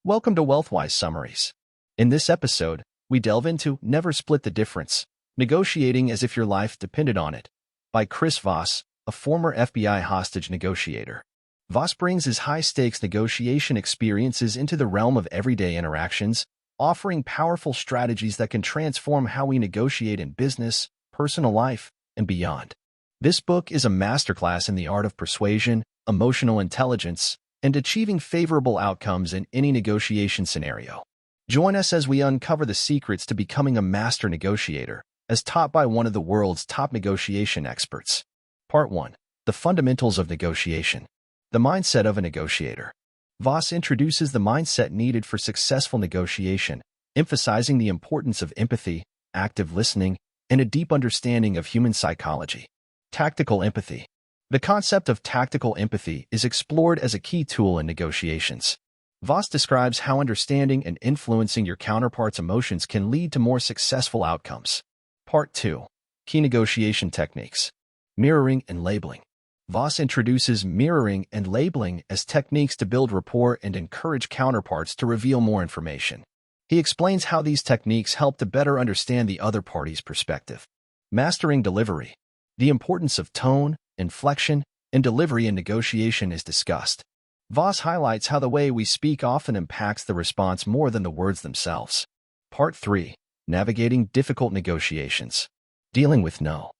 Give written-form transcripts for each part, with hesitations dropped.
Welcome to WealthWise Summaries. In this episode, we delve into Never Split the Difference, Negotiating as if your life depended on it, by Chris Voss, a former FBI hostage negotiator. Voss brings his high-stakes negotiation experiences into the realm of everyday interactions, offering powerful strategies that can transform how we negotiate in business, personal life, and beyond. This book is a masterclass in the art of persuasion, emotional intelligence, and achieving favorable outcomes in any negotiation scenario. Join us as we uncover the secrets to becoming a master negotiator, as taught by one of the world's top negotiation experts. Part 1. The Fundamentals of Negotiation. The Mindset of a Negotiator. Voss introduces the mindset needed for successful negotiation, emphasizing the importance of empathy, active listening, and a deep understanding of human psychology. Tactical empathy. The concept of tactical empathy is explored as a key tool in negotiations. Voss describes how understanding and influencing your counterpart's emotions can lead to more successful outcomes. Part 2. Key Negotiation Techniques. Mirroring and Labeling. Voss introduces mirroring and labeling as techniques to build rapport and encourage counterparts to reveal more information. He explains how these techniques help to better understand the other party's perspective. Mastering delivery. The importance of tone, inflection, and delivery in negotiation is discussed. Voss highlights how the way we speak often impacts the response more than the words themselves. Part 3. Navigating Difficult Negotiations. Dealing with No.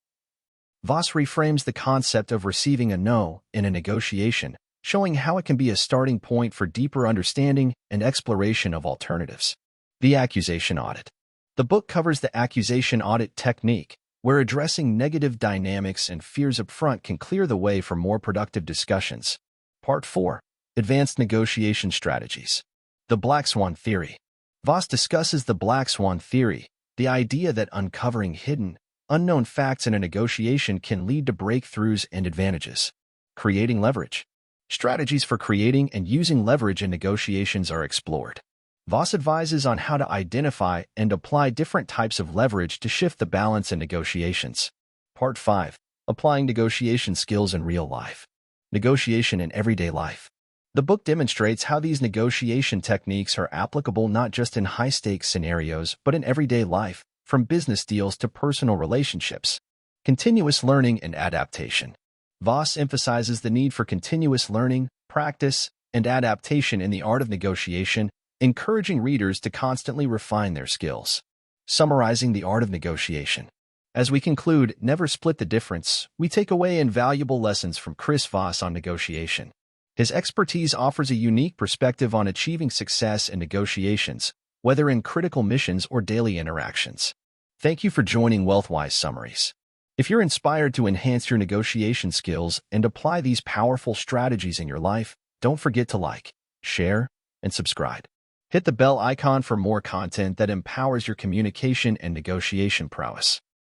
Voss reframes the concept of receiving a no in a negotiation, showing how it can be a starting point for deeper understanding and exploration of alternatives. The Accusation Audit. The book covers the accusation audit technique, where addressing negative dynamics and fears up front can clear the way for more productive discussions. Part 4. Advanced Negotiation Strategies. The Black Swan Theory. Voss discusses the Black Swan Theory, the idea that uncovering hidden, unknown facts in a negotiation can lead to breakthroughs and advantages. Creating leverage. Strategies for creating and using leverage in negotiations are explored. Voss advises on how to identify and apply different types of leverage to shift the balance in negotiations. Part 5. Applying Negotiation Skills in Real Life. Negotiation in Everyday Life. The book demonstrates how these negotiation techniques are applicable not just in high-stakes scenarios, but in everyday life, from business deals to personal relationships. Continuous learning and adaptation. Voss emphasizes the need for continuous learning, practice, and adaptation in the art of negotiation, encouraging readers to constantly refine their skills. Summarizing the art of negotiation. As we conclude Never Split the Difference, we take away invaluable lessons from Chris Voss on negotiation. His expertise offers a unique perspective on achieving success in negotiations, whether in critical missions or daily interactions. Thank you for joining WealthWise Summaries. If you're inspired to enhance your negotiation skills and apply these powerful strategies in your life, don't forget to like, share, and subscribe. Hit the bell icon for more content that empowers your communication and negotiation prowess.